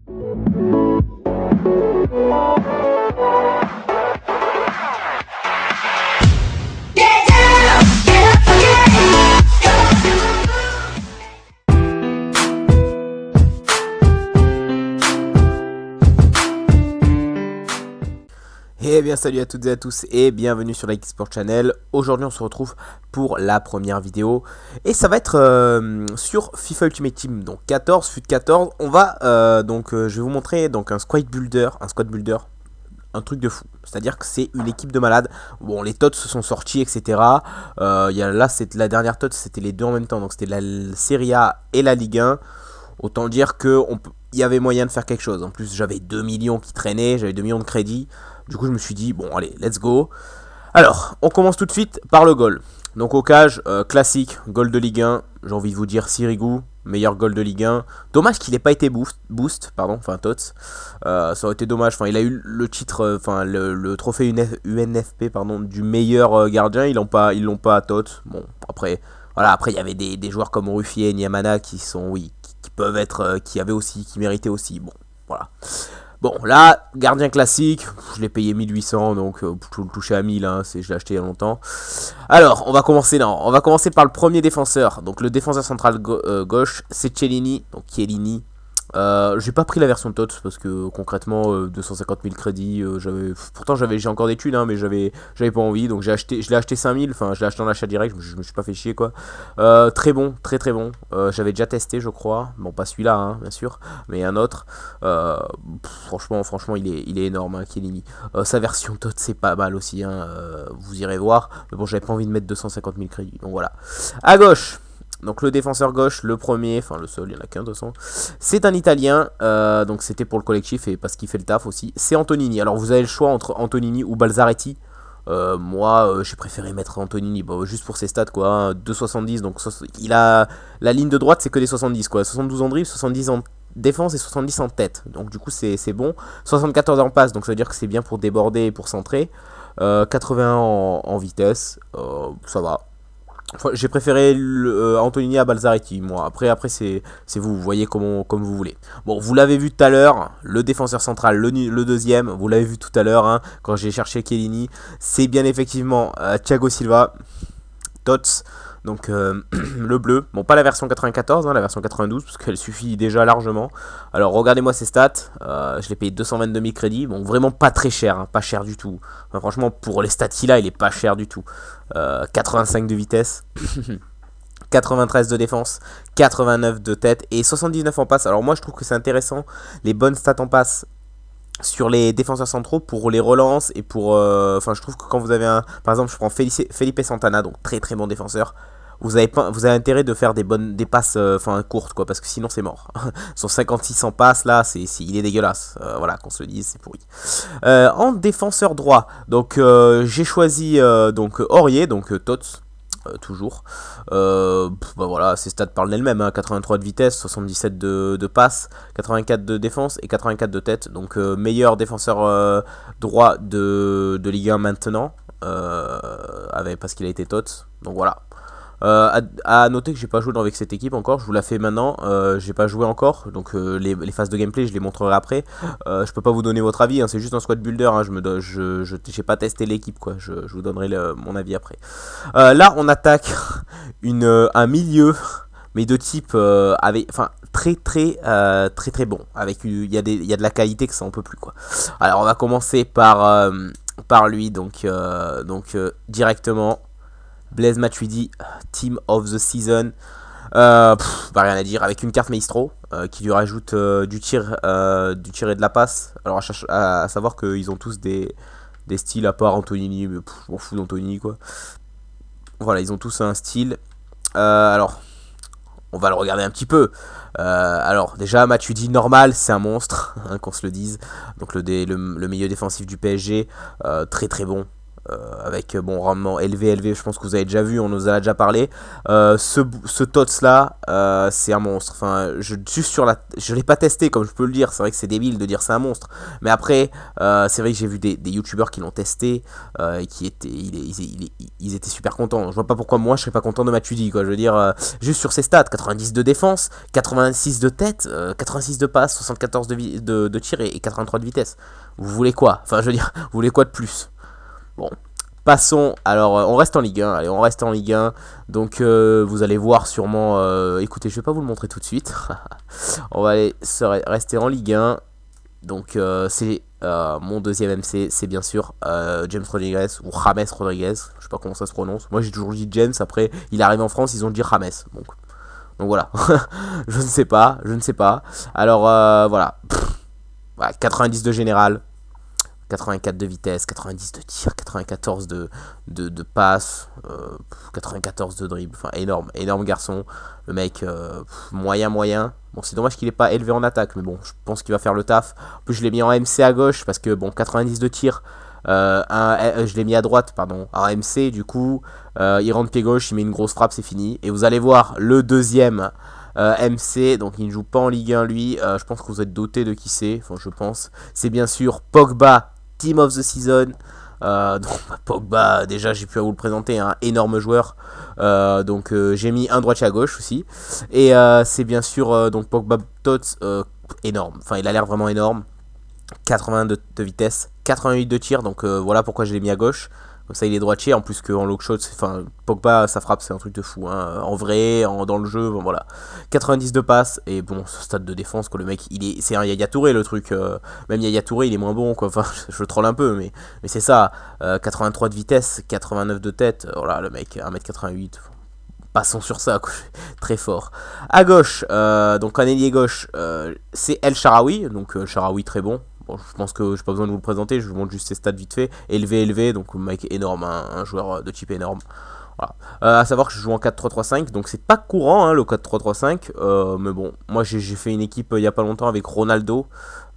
Eh bien salut à toutes et à tous et bienvenue sur la Sport Channel. Aujourd'hui on se retrouve pour la première vidéo et ça va être sur FIFA Ultimate Team, donc 14, FUT 14. On va je vais vous montrer donc un squad builder, un truc de fou. C'est-à-dire que c'est une équipe de malades. Bon, les TOTS se sont sortis, etc. Là, la dernière TOTS, c'était les deux en même temps, donc c'était la Serie A et la Ligue 1. Autant dire que il y avait moyen de faire quelque chose. En plus, j'avais 2 millions qui traînaient, j'avais 2 millions de crédits. Du coup, je me suis dit, bon, allez, let's go. Alors, on commence tout de suite par le goal. Donc, au cage, classique, goal de Ligue 1. J'ai envie de vous dire Sirigu, meilleur goal de Ligue 1. Dommage qu'il n'ait pas été boost, TOTS. Ça aurait été dommage. Enfin, il a eu le titre, le trophée UNFP, du meilleur gardien. Ils l'ont pas à TOTS. Bon, après, voilà, après, il y avait des joueurs comme Ruffier et Niamana qui sont, oui, qui peuvent être, qui méritaient aussi. Bon, voilà. Bon, là, gardien classique, je l'ai payé 1800, donc je le toucher à 1000, hein, je l'ai acheté il y a longtemps. Alors, on va commencer par le premier défenseur. Donc, le défenseur central gauche, c'est Chiellini, donc Chiellini. J'ai pas pris la version TOTS parce que concrètement 250 000 crédits, pourtant j'ai encore des thunes, hein, mais j'avais pas envie, donc je l'ai acheté 5000, enfin je l'ai acheté en achat direct, je me suis pas fait chier quoi. Très bon, très bon. J'avais déjà testé, je crois, bon pas celui-là hein, bien sûr, mais un autre. Franchement il est énorme, hein, Chiellini. Sa version TOTS c'est pas mal aussi, hein, vous irez voir, mais bon j'avais pas envie de mettre 250 000 crédits, donc voilà. À gauche, donc le défenseur gauche, le premier, enfin le seul, il n'y en a qu'un de toute façon. C'est un Italien, donc c'était pour le collectif et parce qu'il fait le taf aussi. C'est Antonini. Alors vous avez le choix entre Antonini ou Balzaretti. Moi j'ai préféré mettre Antonini, juste pour ses stats quoi, hein, 2,70, donc il a la ligne de droite c'est que des 70 quoi, 72 en dribble, 70 en défense et 70 en tête. Donc du coup c'est bon. 74 en passe, donc ça veut dire que c'est bien pour déborder et pour centrer. 81 en vitesse, ça va. Enfin, j'ai préféré Antonini à Balzaretti, moi. Après c'est vous voyez comme vous voulez. Bon, vous l'avez vu tout à l'heure, le défenseur central, le deuxième, vous l'avez vu tout à l'heure, hein, quand j'ai cherché Chiellini. C'est bien effectivement Thiago Silva, TOTS. Donc le bleu, bon pas la version 94, hein, la version 92, parce qu'elle suffit déjà largement. Alors regardez-moi ses stats, je l'ai payé 222 000 crédits, bon vraiment pas très cher, hein, pas cher du tout. Enfin, franchement pour les stats qu'il a, il est pas cher du tout. 85 de vitesse, 93 de défense, 89 de tête et 79 en passe. Alors moi je trouve que c'est intéressant, les bonnes stats en passe sur les défenseurs centraux pour les relances et pour je trouve que quand vous avez par exemple je prends Felipe Santana, donc très bon défenseur, vous avez intérêt de faire des passes courtes quoi, parce que sinon c'est mort. Son 56 en passe là, il est dégueulasse, voilà, qu'on se le dise, c'est pourri. En défenseur droit, donc j'ai choisi Aurier, donc TOTS. Toujours voilà, ses stats parlent d'elles-mêmes, hein, 83 de vitesse, 77 de passe, 84 de défense et 84 de tête, donc meilleur défenseur droit de Ligue 1 maintenant, parce qu'il a été TOTS, donc voilà. À noter que j'ai pas joué avec cette équipe encore, je vous la fais maintenant, j'ai pas joué encore, donc les phases de gameplay je les montrerai après. Je peux pas vous donner votre avis, hein, c'est juste un squad builder, hein, j'ai pas testé l'équipe quoi, je vous donnerai mon avis après. Là on attaque un milieu, mais de type très bon, avec il y a de la qualité que ça on peut plus quoi. Alors on va commencer par lui, donc directement. Blaise Matuidi, Team of the Season, rien à dire, avec une carte Maestro qui lui rajoute du tir et de la passe. Alors à savoir qu'ils ont tous des styles à part Antonini, mais je m'en fous d'Antonini quoi. Voilà, ils ont tous un style. Alors, on va le regarder un petit peu. Alors déjà Matuidi normal, c'est un monstre, hein, qu'on se le dise. Donc le milieu défensif du PSG, très bon. avec bon rendement élevé, je pense que vous avez déjà vu, on nous en a déjà parlé. Ce TOTS là, c'est un monstre. Enfin, juste sur la, je l'ai pas testé comme je peux le dire. C'est vrai que c'est débile de dire c'est un monstre. Mais après, c'est vrai que j'ai vu des youtubeurs qui l'ont testé et qui étaient, ils étaient super contents. Je vois pas pourquoi moi je serais pas content de Matuidi quoi. Je veux dire, juste sur ses stats, 90 de défense, 86 de tête, 86 de passe, 74 de tir et 83 de vitesse. Vous voulez quoi? Enfin, je veux dire, vous voulez quoi de plus? Bon, passons. Alors, on reste en Ligue 1. Allez, on reste en Ligue 1. Donc, vous allez voir sûrement. Écoutez, je vais pas vous le montrer tout de suite. On va aller rester en Ligue 1. Donc, c'est mon deuxième MC. C'est bien sûr James Rodriguez ou James Rodriguez. Je sais pas comment ça se prononce. Moi, j'ai toujours dit James. Après, il arrive en France, ils ont dit James. Donc voilà. Je ne sais pas. Je ne sais pas. Alors, voilà. Voilà, 90 de général. 84 de vitesse, 90 de tir, 94 de passe, 94 de dribble, enfin énorme garçon, le mec moyen. Bon, c'est dommage qu'il n'est pas élevé en attaque, mais bon, je pense qu'il va faire le taf. En plus, je l'ai mis en MC à gauche parce que bon, 90 de tir, je l'ai mis à droite, pardon, en MC, du coup, il rentre pied gauche, il met une grosse frappe, c'est fini. Et vous allez voir le deuxième. MC, donc il ne joue pas en Ligue 1 lui, je pense que vous êtes doté de qui c'est, enfin je pense, c'est bien sûr Pogba, Team of the Season. Donc Pogba, déjà j'ai pu vous le présenter, un énorme joueur, donc j'ai mis un droitier à gauche aussi, et c'est bien sûr donc Pogba Tots, énorme, enfin il a l'air vraiment énorme, 80 de vitesse, 88 de tir, donc voilà pourquoi je l'ai mis à gauche. Comme ça, il est droitier, en plus qu'en lock shot, enfin, Pogba, sa frappe, c'est un truc de fou, hein. En vrai, dans le jeu, bon, voilà. 90 de passe, et bon, ce stade de défense, quoi, le mec, c'est un Yaya Touré, le truc. Même Yaya Touré, il est moins bon, quoi. Enfin, je troll un peu, mais c'est ça. 83 de vitesse, 89 de tête, voilà, le mec, 1m88. Passons sur ça, quoi. Très fort. À gauche, donc en ailier gauche, c'est El Shaarawy, donc Shaarawy très bon. Bon, je pense que j'ai pas besoin de vous le présenter, je vous montre juste ses stats vite fait. Élevé, donc le mec énorme, hein, un joueur de type énorme. Voilà. À savoir que je joue en 4-3-3-5, donc c'est pas courant hein, le 4-3-3-5, mais bon, moi j'ai fait une équipe il y a pas longtemps avec Ronaldo,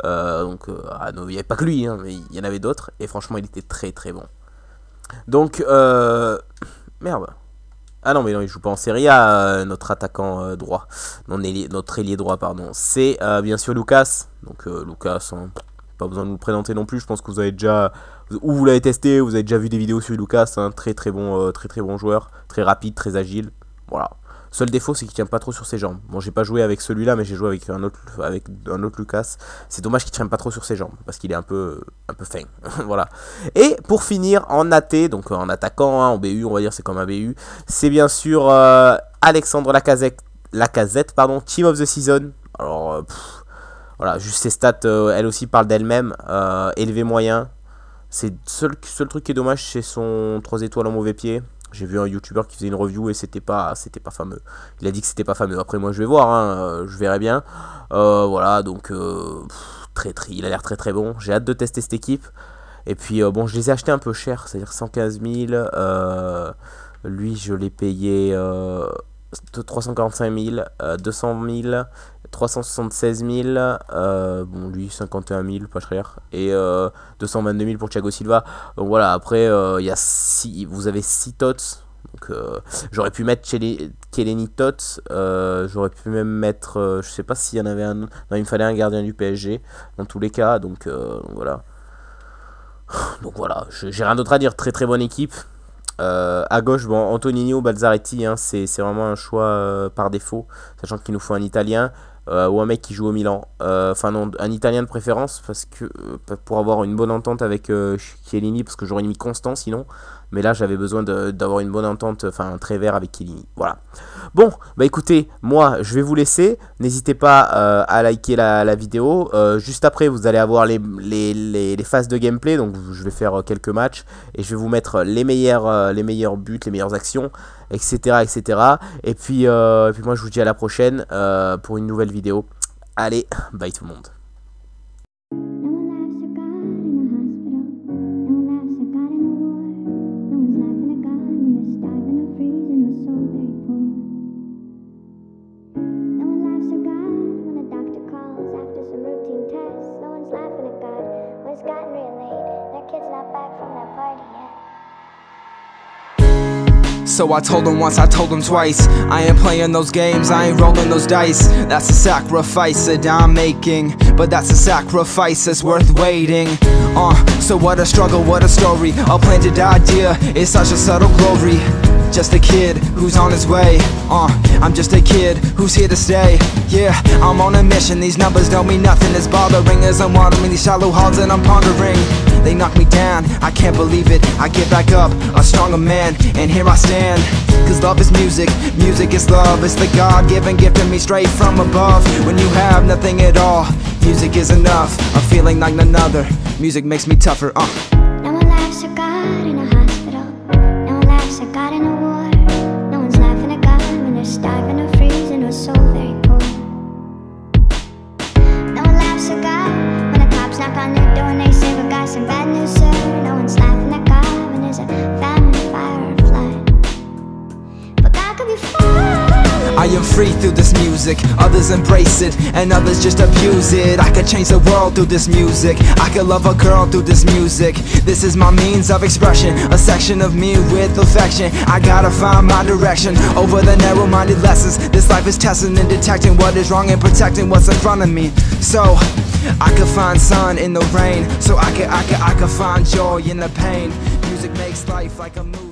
donc il n'y avait pas que lui, hein, mais il y en avait d'autres, et franchement il était très bon. Donc, merde. Ah non, mais non, il joue pas en Serie A, notre attaquant droit, notre ailier droit, pardon. C'est bien sûr Lucas, donc Lucas, hein, pas besoin de vous le présenter non plus, je pense que vous avez déjà, ou vous l'avez testé, vous avez déjà vu des vidéos sur Lucas, hein, très bon joueur, très rapide, très agile, voilà. Seul défaut, c'est qu'il tient pas trop sur ses jambes. Bon, j'ai pas joué avec celui-là, mais j'ai joué avec un autre Lucas. C'est dommage qu'il tienne pas trop sur ses jambes, parce qu'il est un peu fin. Voilà. Et pour finir, en AT, donc en attaquant, hein, en BU, on va dire c'est comme un BU, c'est bien sûr Alexandre Lacazette, pardon, Team of the Season. Alors, voilà, juste ses stats, elle aussi parle d'elle-même. Élevé moyen. C'est seul truc qui est dommage, c'est son 3 étoiles en mauvais pied. J'ai vu un youtubeur qui faisait une review et c'était pas fameux. Il a dit que c'était pas fameux. Après moi je vais voir, hein, je verrai bien. Voilà, donc il a l'air très bon. J'ai hâte de tester cette équipe. Et puis bon, je les ai achetés un peu cher, c'est-à-dire 115 000. Lui je l'ai payé 345 000, 200 000, 376 000, bon lui 51 000, pas cher, et 222 000 pour Thiago Silva. Donc voilà, après y a vous avez 6 tots, donc j'aurais pu mettre Keleni tots, j'aurais pu même mettre, je sais pas s'il y en avait un, non il me fallait un gardien du PSG, dans tous les cas, donc voilà. Donc voilà, j'ai rien d'autre à dire, très bonne équipe. À gauche, bon, Antonino Balzaretti, hein, c'est vraiment un choix par défaut, sachant qu'il nous faut un Italien ou un mec qui joue au Milan. Enfin non, un Italien de préférence, parce que pour avoir une bonne entente avec Chiellini, parce que j'aurais mis Constant sinon. Mais là, j'avais besoin d'avoir une bonne entente, enfin un très vert avec Chiellini. Voilà. Bon, bah écoutez, moi, je vais vous laisser. N'hésitez pas à liker la vidéo. Juste après, vous allez avoir les phases de gameplay. Donc, je vais faire quelques matchs. Et je vais vous mettre les meilleurs buts, les meilleures actions, etc. Et puis moi, je vous dis à la prochaine pour une nouvelle vidéo. Allez, bye tout le monde. It's gotten real late. That kid's not back from that party yet. So I told him once, I told him twice, I ain't playing those games, I ain't rolling those dice. That's a sacrifice that I'm making, but that's a sacrifice that's worth waiting. So what a struggle, what a story. A planted idea is such a subtle glory. Just a kid who's on his way. I'm just a kid who's here to stay. Yeah, I'm on a mission, these numbers don't mean nothing. It's bothering as I'm wandering these shallow halls and I'm pondering. They knock me down, I can't believe it. I get back up, a stronger man, and here I stand. Cause love is music, music is love. It's the God-given gift in me straight from above. When you have nothing at all, music is enough. A feeling like none other, music makes me tougher. No one laughs at God in a hospital. No one laughs at God in a war. No one's laughing at God when they're starving or freezing or so very poor. No one laughs at God when the cops knock on their door and they say, "We got some bad news, sir." No one's laughing at God when there's a famine, fire, or flood. But God could be fine. I am free through this music. Others embrace it and others just abuse it. I could change the world through this music. I could love a girl through this music. This is my means of expression, a section of me with affection. I gotta find my direction over the narrow-minded lessons. This life is testing and detecting what is wrong and protecting what's in front of me. So I could find sun in the rain. So I could find joy in the pain. Music makes life like a movie.